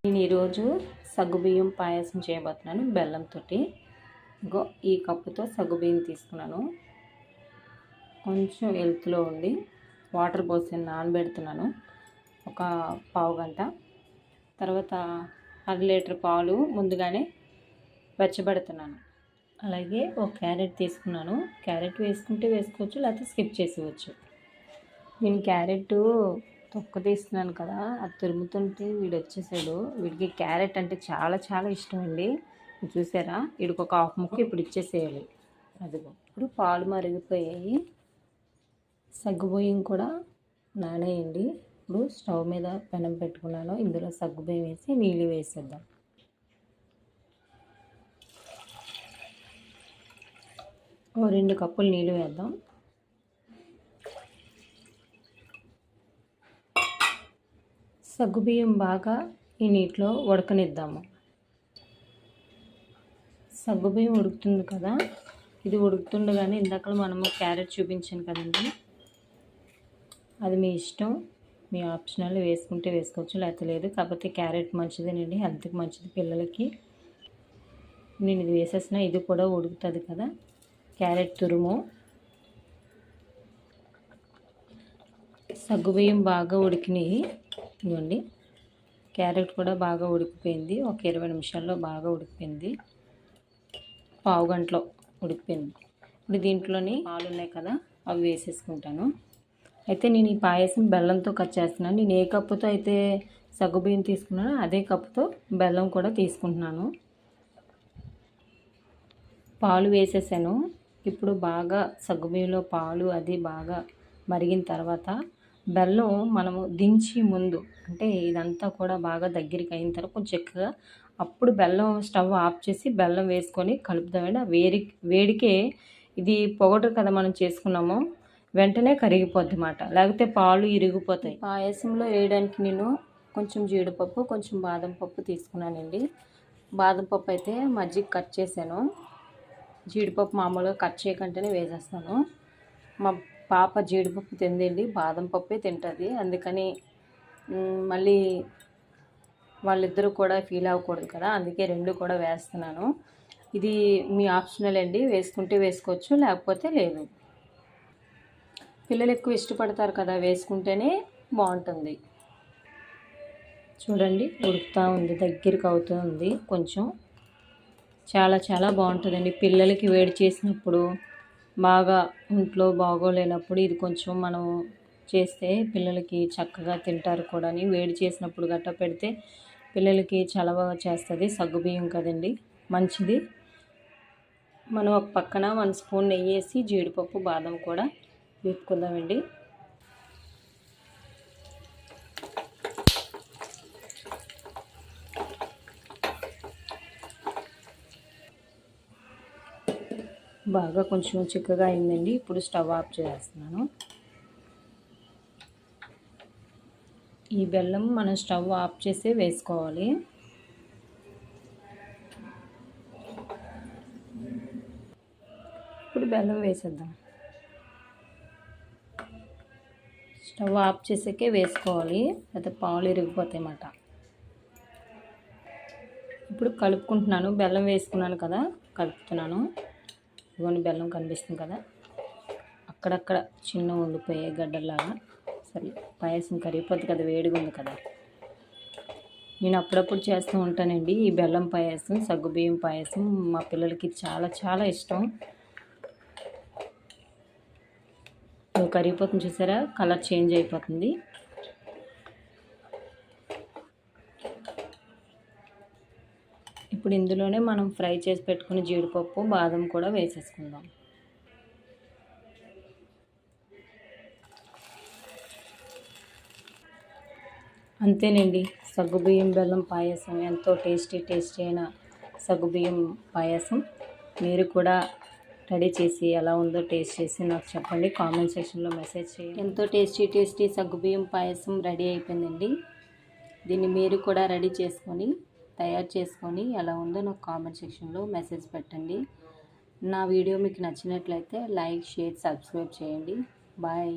నేను ఈరోజు సగ్గుబియ్యం పాయసం చేయబోతున్నాను బెల్లంతో. ఇంకో ఈ కప్పుతో సగ్గుబియ్యం తీసుకున్నాను. కొంచెం ఎలుతులో ఉండి వాటర్ పోసి నానబెడుతున్నాను ఒక పావు గంట. తర్వాత 1/2 లీటర్ పాలు ముందుగానే వెచ్చబెడుతున్నాను. అలాగే ఒక క్యారెట్ తీసుకున్నాను. క్యారెట్ వేసుకుంటే వేసుకోవచ్చు, లేకపోతే స్కిప్ చేసేవచ్చు. నేను క్యారెట్ తొక్క తీస్తున్నాను కదా, అది తురుముతుంటే వీడు వచ్చేసాడు. వీడికి క్యారెట్ అంటే చాలా చాలా ఇష్టం అండి. చూసారా, వీడికి ఒక హాఫ్ ముక్క ఇప్పుడు ఇచ్చేసేయాలి. అదిగో ఇప్పుడు పాలు మరిగిపోయాయి. సగ్గుబియ్యం కూడా నానేయండి. ఇప్పుడు స్టవ్ మీద పెనం పెట్టుకున్నాను. ఇందులో సగ్గుబియ్యం వేసి నీళ్ళు వేసేద్దాం. ఓ 2 కప్పులు నీళ్ళు వేద్దాం. సగ్గుబియ్యం బాగా ఈ నీటిలో ఉడకనిద్దాము. సగ్గుబియ్యం ఉడుకుతుంది కదా, ఇది ఉడుకుతుండగానే ఇందాక మనము క్యారెట్ చూపించాను కదండి, అది మీ ఇష్టం, మీ ఆప్షనల్. వేసుకుంటే వేసుకోవచ్చు, లేకపోతే లేదు. కాకపోతే క్యారెట్ మంచిదేనండి, హెల్త్కి మంచిది పిల్లలకి. నేను ఇది వేసేసిన, ఇది కూడా ఉడుకుతుంది కదా. క్యారెట్ తురుము, సగ్గుబియ్యం బాగా ఉడికినాయి. ఇవ్వండి, క్యారెట్ కూడా బాగా ఉడికిపోయింది. ఒక 20 నిమిషాల్లో బాగా ఉడికిపోయింది. పావు గంటలో ఉడికిపోయింది. ఇప్పుడు దీంట్లోని పాలు ఉన్నాయి కదా, అవి వేసేసుకుంటాను. అయితే నేను ఈ పాయసం బెల్లంతో కట్ చేస్తున్నాను. నేను ఏ కప్పుతో అయితే సగ్గుబియ్యం తీసుకున్నానో అదే కప్పుతో బెల్లం కూడా తీసుకుంటున్నాను. పాలు వేసేసాను. ఇప్పుడు బాగా సగ్గుబియ్యంలో పాలు అది బాగా మరిగిన తర్వాత బెల్లం మనము దించి ముందు, అంటే ఇదంతా కూడా బాగా దగ్గరికి అయిన తర్వాత కొంచెం చిక్కగా, అప్పుడు బెల్లం స్టవ్ ఆఫ్ చేసి బెల్లం వేసుకొని కలుపుదామండి. ఆ వేడికే ఇది పొగడరు కదా మనం చేసుకున్నాము, వెంటనే కరిగిపోద్ది అన్నమాట, లేకపోతే పాలు ఇరిగిపోతాయి. పాయసంలో వేయడానికి నేను కొంచెం జీడిపప్పు, కొంచెం బాదం పప్పు తీసుకున్నానండి. బాదం పప్పు అయితే మజ్జిగ కట్ చేశాను. జీడిపప్పు మామూలుగా కట్ చేయకుండానే వేసేస్తాను. మా పాప జీడిపప్పు తిందండి, బాదం పప్పే తింటుంది. అందుకని మళ్ళీ వాళ్ళిద్దరూ కూడా ఫీల్ అవ్వకూడదు కదా, అందుకే 2 కూడా వేస్తున్నాను. ఇది మీ ఆప్షనల్ అండి, వేసుకుంటే వేసుకోవచ్చు, లేకపోతే లేదు. పిల్లలు ఎక్కువ ఇష్టపడతారు కదా, వేసుకుంటేనే బాగుంటుంది. చూడండి, ఉడుకుతూ ఉంది, దగ్గరికి అవుతుంది కొంచెం. చాలా చాలా బాగుంటుందండి పిల్లలకి వేడి చేసినప్పుడు, బాగా ఇంట్లో బాగోలేనప్పుడు ఇది కొంచెం మనం చేస్తే పిల్లలకి చక్కగా తింటారు కూడా. వేడి చేసినప్పుడు గట్ట పెడితే పిల్లలకి చలవ చేస్తుంది. సగ్గుబియ్యం కదండి, మంచిది. మనం ఒక పక్కన 1 స్పూన్ నెయ్యి వేసి జీడిపప్పు బాదం కూడా వేపుకుందామండి. బాగా కొంచెం చిక్కగా అయిందండి. ఇప్పుడు స్టవ్ ఆఫ్ చేస్తున్నాను. ఈ బెల్లం మనం స్టవ్ ఆఫ్ చేసి వేసుకోవాలి. ఇప్పుడు బెల్లం వేసేద్దాం. స్టవ్ ఆఫ్ చేసాకే వేసుకోవాలి, లేకపోతే పాలు ఇరిగిపోతాయి అన్నమాట. ఇప్పుడు కలుపుకుంటున్నాను. బెల్లం వేసుకున్నాను కదా, కలుపుతున్నాను. ఇవన్నీ బెల్లం కనిపిస్తుంది కదా, అక్కడక్కడ చిన్న ఉండిపోయే గడ్డలాగా. సరే, పాయసం కరిగిపోద్ది కదా, వేడిగా ఉంది కదా. నేను అప్పుడప్పుడు చేస్తూ ఉంటానండి ఈ బెల్లం పాయసం, సగ్గుబియ్యం పాయసం. మా పిల్లలకి చాలా చాలా ఇష్టం. కరిగిపోతుంది చూసారా, కలర్ చేంజ్ అయిపోతుంది. ఇప్పుడు ఇందులోనే మనం ఫ్రై చేసి పెట్టుకుని జీడిపప్పు బాదం కూడా వేసేసుకుందాం. అంతేనండి, సగ్గుబియ్యం బెల్లం పాయసం ఎంతో టేస్టీ అయిన సగ్గుబియ్యం పాయసం. మీరు కూడా రెడీ చేసి ఎలా ఉందో టేస్ట్ చేసి నాకు చెప్పండి, కామెంట్ సెక్షన్లో మెసేజ్ చేయండి. ఎంతో టేస్టీ సగ్గుబియ్యం పాయసం రెడీ అయిపోయిందండి. దీన్ని మీరు కూడా రెడీ చేసుకొని తయారు చేసుకొని ఎలా ఉందో నాకు కామెంట్ సెక్షన్లో మెసేజ్ పెట్టండి. నా వీడియో మీకు నచ్చినట్లయితే లైక్, షేర్, సబ్స్క్రైబ్ చేయండి. బాయ్.